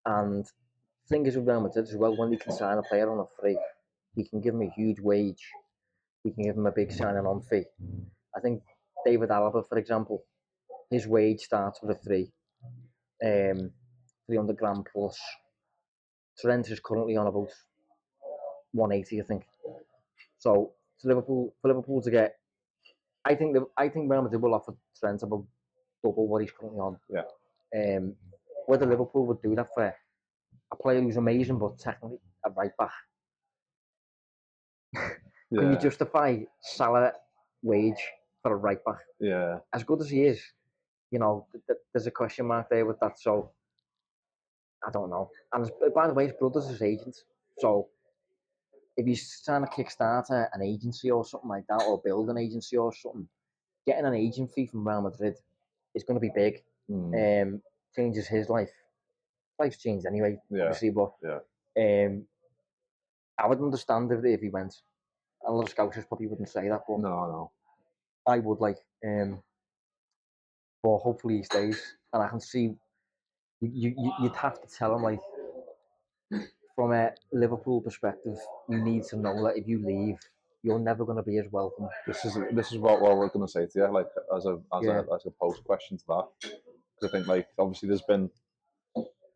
the thing is with Real Madrid as well, when they can sign a player on a free, he can give him a huge wage. He can give him a big signing on fee. I think David Alaba, for example, his wage starts with a 300 grand plus. Trent is currently on about 180, I think. So for Liverpool to get, I think Real Madrid will offer Trent about double what he's currently on. Yeah. Whether Liverpool would do that for a player who's amazing, but technically a right back. Can you justify Salah wage for a right back? Yeah. As good as he is, there's a question mark there with that. So I don't know. And by the way, his brother's his agent. So if he's trying to kickstart an agency or something like that, or build an agency or something, getting an agent fee from Real Madrid is going to be big. Changes his life. Life's changed anyway, obviously, but I would understand if he went. A lot of scousers probably wouldn't say that, but no, I would like. But hopefully he stays, and I can see you'd have to tell him, like, from a Liverpool perspective, you need to know that if you leave, you're never going to be as welcome. This is what we're going to say to you, like as a post question to that, because I think like obviously there's been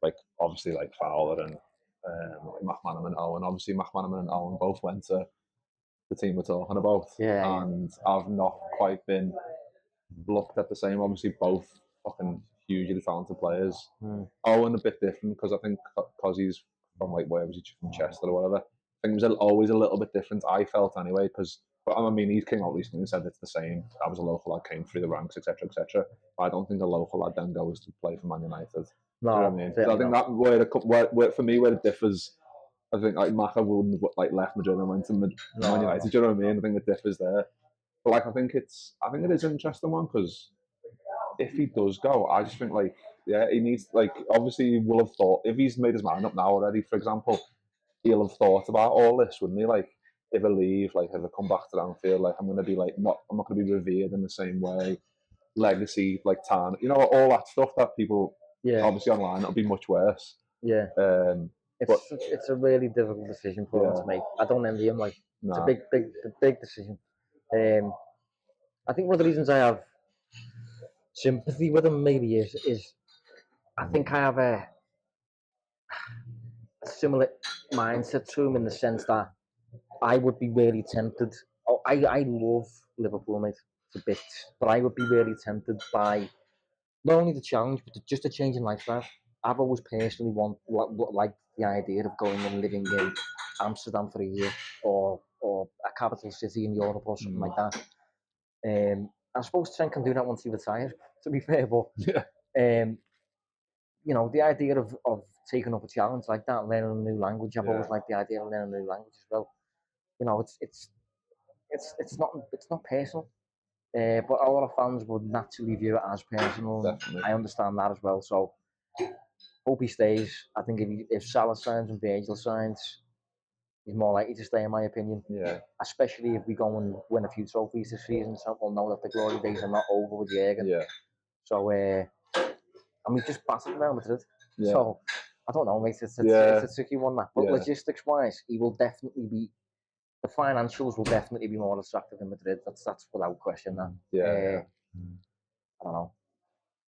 like Fowler and McManaman and Owen. Obviously McManaman and Owen both went to the team we're talking about, and I've not quite been looked at the same. Obviously both fucking hugely talented players. Owen a bit different because I think because he's from like where was he, from Chester or whatever. I think it was always a little bit different. I felt anyway, because I mean he came out recently and said it's the same. I was a local lad, came through the ranks, etc., etc. I don't think a local lad then goes to play for Man United. No, you know what I mean? So I think that where for me where it differs. I think like Maka wouldn't have like left Madrid and went to Man United. Do you know what I mean? I think it differs there. But like I think it is an interesting one, because if he does go, I just think like he needs, like, obviously he will have thought, if he's made his mind up now already, for example, he'll have thought about all this, wouldn't he? Like if I leave, like if I come back to Anfield, like I'm not going to be revered in the same way, legacy, like Tan, all that stuff that people obviously online, it'll be much worse. Yeah. It's a really difficult decision for him to make. I don't envy him. Like it's a big decision. I think one of the reasons I have sympathy with him maybe is I think I have a similar mindset to him, in the sense that I would be really tempted. I love Liverpool, mate, to bits, but I would be really tempted by not only the challenge, but just a change in lifestyle. I've always personally liked the idea of going and living in Amsterdam for a year, or a capital city in Europe or something like that. I suppose Trent can do that once he retires, to be fair, but the idea of taking up a challenge like that, learning a new language. I've always liked the idea of learning a new language as well. It's not personal, but a lot of fans would naturally view it as personal. Definitely. I understand that as well. So Hope he stays. I think if Salah signs and Virgil signs, he's more likely to stay, in my opinion. Yeah. Especially if we go and win a few trophies this season, so we'll know that the glory days are not over with Jurgen. Yeah. So, and we've just battered Real Madrid. Yeah. So, I don't know, mate. It's a tricky one, that. But logistics-wise, he will definitely be. The financials will definitely be more attractive in Madrid. That's without question. That. Yeah. I don't know.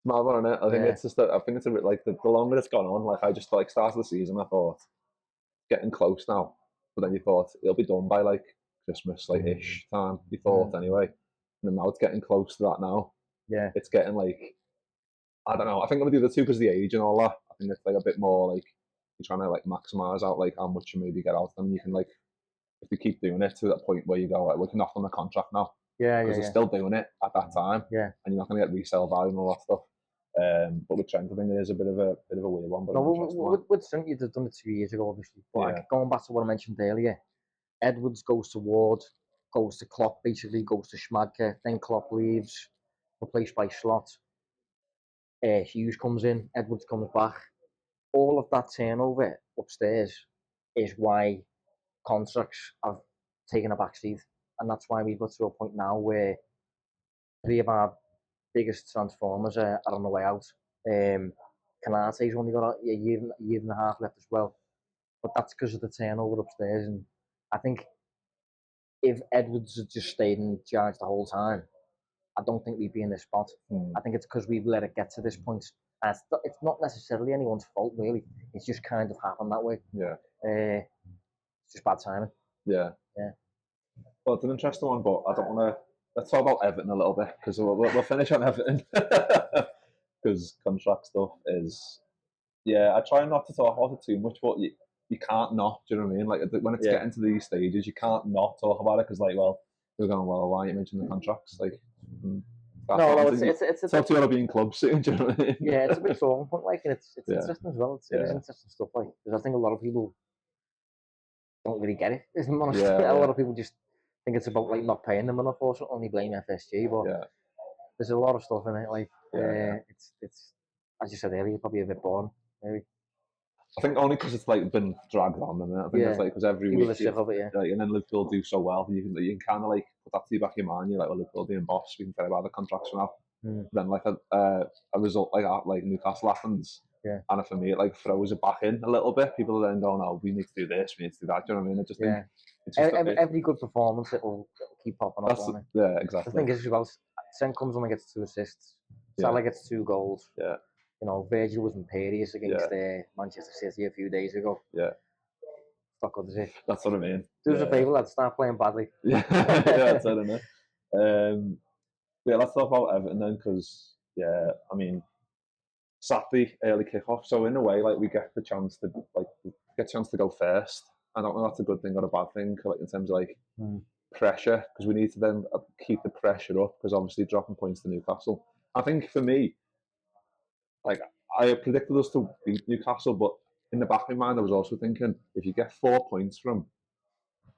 Mad one, isn't it? I think it's just I think it's a bit like the longer it's gone on. Like I just like started the season, I thought getting close now, but then you thought it'll be done by like Christmas, like ish time. You thought anyway, and then now it's getting close to that now. Yeah, it's getting like I don't know. I think I'm gonna do the two because of the age and all that. I think it's like a bit more like you're trying to like maximize out like how much you maybe get out of them. You can like if you keep doing it to that point where you go like we can offer them a contract now. Because they're still doing it at that time. Yeah. And you're not going to get resale value and all that stuff. But with Trent, I think it is a bit of a weird one. But no, with Trent, you'd have done it 2 years ago, obviously. But going back to what I mentioned earlier, Edwards goes to Ward, goes to Klopp, basically goes to Schmadke, then Klopp leaves, replaced by Slot. Hughes comes in, Edwards comes back. All of that turnover upstairs is why contracts have taken a backseat. And that's why we've got to a point now where 3 of our biggest transformers are on the way out. Kanate's only got a year and a half left as well. But that's because of the turnover upstairs. And I think if Edwards had just stayed in charge the whole time, I don't think we'd be in this spot. I think it's because we've let it get to this point. And it's not necessarily anyone's fault, really. It's just kind of happened that way. Yeah. It's just bad timing. Yeah. Well, it's an interesting one, but I don't want to. Let's talk about Everton a little bit because we'll finish on Everton because contract stuff is. Yeah, I try not to talk about it too much, but you can't not. Do you know what I mean? Like when it's getting to these stages, you can't not talk about it because, like, well, you're going, well, why aren't you mentioning the contracts? Like, it's up to you to be in clubs soon. Do you know what I mean? Yeah, it's a big talking point, like, and it's interesting as well. It is interesting stuff, like, because I think a lot of people don't really get it. A lot of people just think it's about like not paying them enough or something. Only blame FSG, but there's a lot of stuff in it. Like, it's as you said earlier, probably a bit boring, maybe. I think only because it's like been dragged on, and I think it's like because every week, like, and then Liverpool do so well, you can kind of like put that to the back of your mind. You're like, well, Liverpool being boss, we can forget about the contracts for now. Then like a result like that, like Newcastle happens, and for me it like throws it back in a little bit. People are then going, oh, we need to do this, we need to do that. Do you know what I mean? I just think it's just every good performance it will keep popping up on it. Yeah, exactly. The thing is, well, Sen comes on and gets 2 assists. Salah gets 2 goals. Yeah. You know, Virgil was imperious against Manchester City a few days ago. Yeah. Not good, is it? That's what I mean. Do us a favour, lads, start playing badly. That's it, isn't it? Let's talk about Everton then, because, I mean, Saturday, early kick-off, so in a way, like, we get the chance to go first. I don't know if that's a good thing or a bad thing, like, in terms of, like, pressure, because we need to then keep the pressure up, because obviously dropping points to Newcastle. I think, for me, like, I predicted us to beat Newcastle, but in the back of my mind, I was also thinking, if you get 4 points from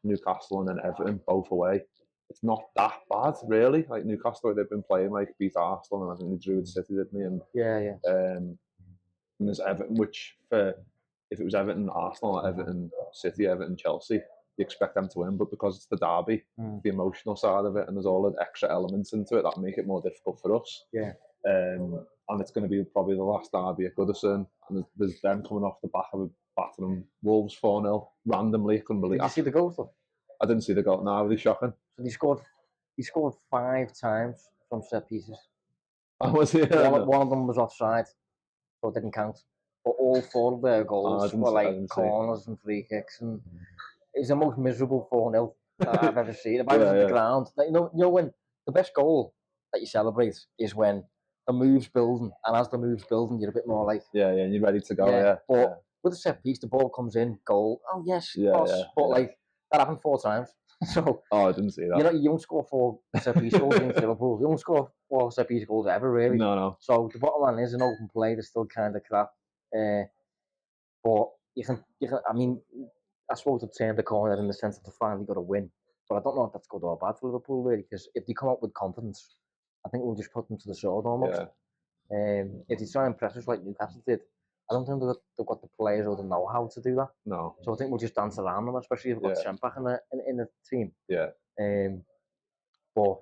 Newcastle and then Everton, both away, it's not that bad, really. Like, Newcastle, they've been playing, like, beat Arsenal, and I think they drew with City, didn't they? And, and there's Everton, which, if it was Everton, Arsenal, Everton, City, Everton, Chelsea, you expect them to win, but because it's the derby, the emotional side of it, and there's all the extra elements into it that make it more difficult for us. And it's going to be probably the last derby at Goodison, and there's them coming off the back of a battering Wolves 4-0 randomly. Couldn't believe. Did you see the goals though? I didn't see the goal. No, really shocking. So he scored 5 times from set pieces. Oh, was he? One of them was offside, so it didn't count. But all 4 of their goals were like corners and free kicks, and it was the most miserable 4-0 that I've ever seen. If I was on the ground, like, you know when the best goal that you celebrate is when the move's building, and as the move's building, you're a bit more like and you're ready to go. But with a set piece, the ball comes in, goal. Oh yes, boss. But like that happened 4 times. So I didn't see that. You don't score 4 set piece goals against Liverpool. You don't score 4 set piece goals ever, really. No. So the bottom line is an open play. They're still kind of crap. But you can. I mean, I suppose they've turned the corner in the sense that they finally got a win. But I don't know if that's good or bad for Liverpool, really, because if they come up with confidence, I think we'll just put them to the sword almost. If they try and press us like Newcastle did, I don't think they've got the players or the know-how to do that. No. So I think we'll just dance around them, especially if we've got Trent back in the team. Yeah. But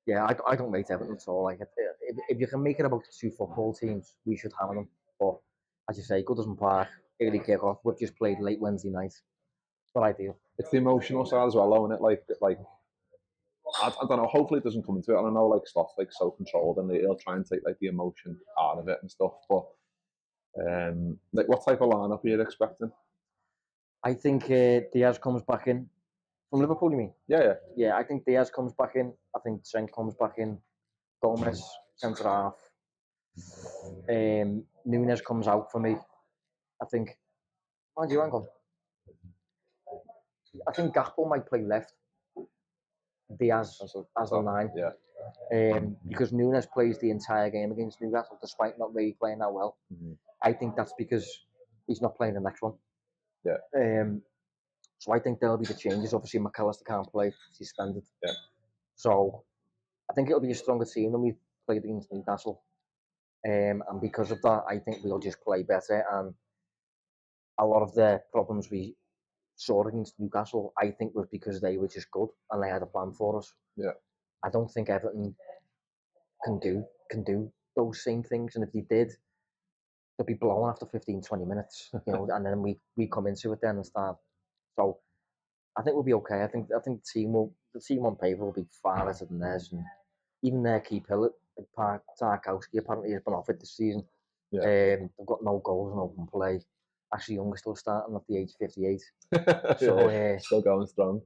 yeah, I don't rate Everton at all. Like if you can make it about the two football teams, we should have them. But as you say, Goodison Park, early kick-off. We've just played late Wednesday night. What I do. It's the emotional side as well, isn't it? Like I don't know. Hopefully, it doesn't come into it. And I know like Sloth's like so controlled, and he'll try and take like the emotion out of it and stuff. But like, what type of lineup are you expecting? I think Diaz comes back in from Liverpool. You mean? Yeah. Yeah, I think Diaz comes back in. I think Trent comes back in. Gomez centre half. Nunez comes out for me. I think. Mind you, hang on. I think Gakpo might play left. Diaz as the 9. Yeah. Because Nunez plays the entire game against Newcastle despite not really playing that well. Mm-hmm. I think that's because he's not playing the next one. Yeah. So I think there'll be the changes. Obviously, McAllister can't play; he's suspended. Yeah. So I think it'll be a stronger team than we played against Newcastle. And because of that, I think we'll just play better. And a lot of the problems we saw against Newcastle, I think, was because they were just good and they had a plan for us. Yeah. I don't think Everton can do those same things, and if they did, they'll be blown after 15, 20 minutes, and then we come into it then and start. So I think we'll be okay. I think the team on paper will be far better than theirs, and even their key pillar, Tarkowski, apparently has been offered this season. Yeah. They've got no goals and open play. Actually, Young is still starting at the age of 58. So still going strong.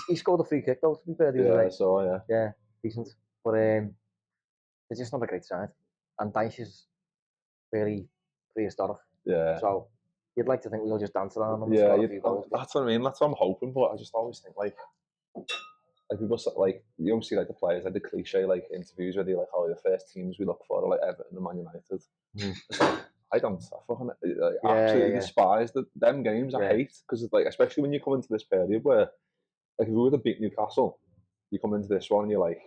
He scored a free kick though, to be fair. Yeah, I saw. Yeah, decent. But it's just not a great side. And Dyche is very prehistoric. Yeah. So you'd like to think we'll just dance around them. Yeah, that's what I mean. That's what I'm hoping. But I just always think like people like you obviously like the players like the cliche like interviews where they like the first teams we look for are like Everton and Man United. It's like, I fucking absolutely despise them games. I hate because like especially when you come into this period where like if we were to beat Newcastle, you come into this one and you're like,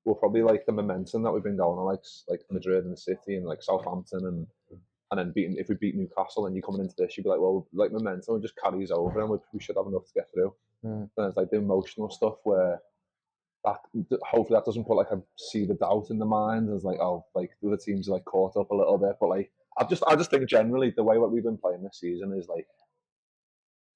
we're probably like the momentum that we've been going on like Madrid and the City and like Southampton and then if we beat Newcastle and you're coming into this, you'd be like, well, like momentum just carries over and we should have enough to get through. And it's like the emotional stuff where that hopefully that doesn't put like a seed of doubt in the mind. It's like, oh, like the other teams are like caught up a little bit, but like I just think generally the way what we've been playing this season is like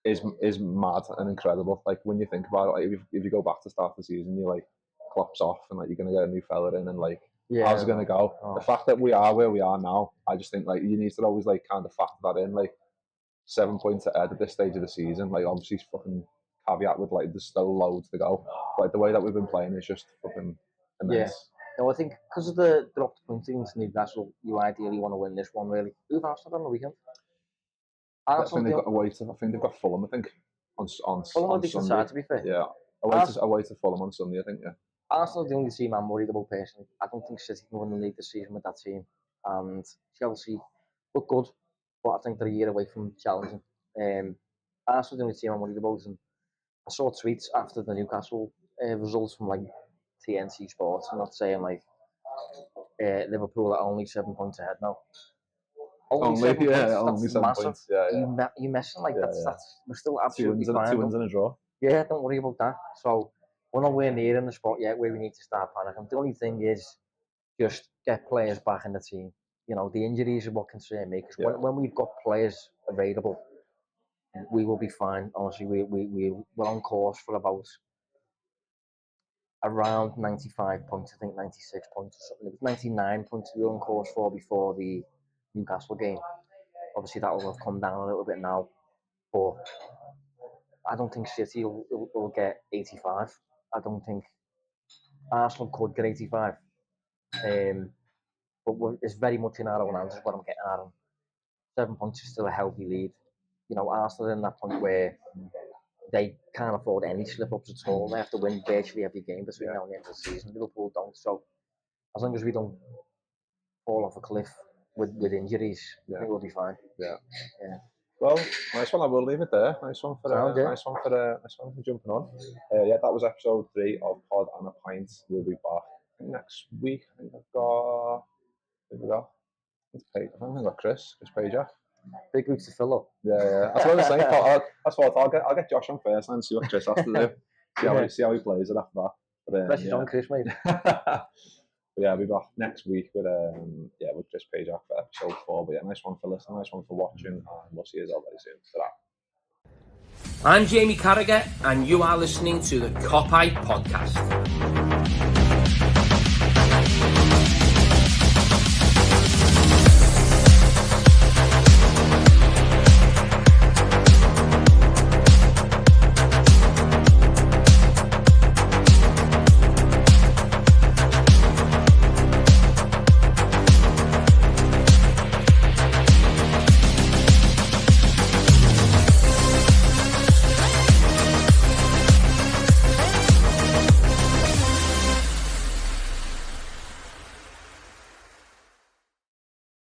is mad and incredible. Like when you think about it, like if you go back to start the season, you're like Klopp's off and like you're gonna get a new fella in and like how's it gonna go? The fact that we are where we are now, I just think like you need to always like kind of factor that in. Like 7 points ahead at this stage of the season, like obviously fucking caveat with like there's still loads to go. But like, the way that we've been playing is just fucking immense. Yeah. No, I think because of the dropped points against Newcastle, you ideally want to win this one really. Who've Arsenal on the weekend? I think they've got away to. I think they've got Fulham. I think on Fulham on decent side, to be fair. Yeah, away to Fulham on Sunday. I think. Yeah. Arsenal's the only team I'm worried about personally. I don't think City can win the league this season with that team, and Chelsea look good, but I think they're a year away from challenging. Arsenal's the only team I'm worried about, and I saw tweets after the Newcastle results from like TNT Sports, and not saying like Liverpool are only 7 points ahead now. Only 7 points. Only that's 7 massive. points. Yeah. You messing like that's we're still absolutely fine. 2 wins and a draw. Yeah, don't worry about that. So we're nowhere near in the spot yet where we need to start panicking. The only thing is just get players back in the team. You know, the injuries are what concern me because when we've got players available, we will be fine. Honestly, we're on course for about around 95 points. I think 96 points or something. It was 99 points we were on course for before the Newcastle game. Obviously, that will have come down a little bit now, but I don't think City will get 85. I don't think Arsenal could get 85. But it's very much in our own hands is what I'm getting at. 7 points is still a healthy lead. You know, Arsenal are in that point where they can't afford any slip-ups at all. They have to win virtually every game between now and the end of the season. Liverpool don't. So as long as we don't fall off a cliff with injuries, I think we'll be fine. Yeah. Well, nice one. I will leave it there. Nice one for jumping on. That was episode 3 of Pod and a Pint. We'll be back next week. I think I've got. It's Page. I think I've got Chris Pager. Big boots to fill up. Yeah. That's what I was saying. That's what I'll get Josh on first and see what Chris has to do. See how he plays it after that. But, Especially on Chris, mate. But yeah, I'll be back next week with Chris Pajak for episode 4. But yeah, nice one for listening, nice one for watching, and we'll see you all very soon. Ta-ra. I'm Jamie Carragher, and you are listening to the Copite Podcast.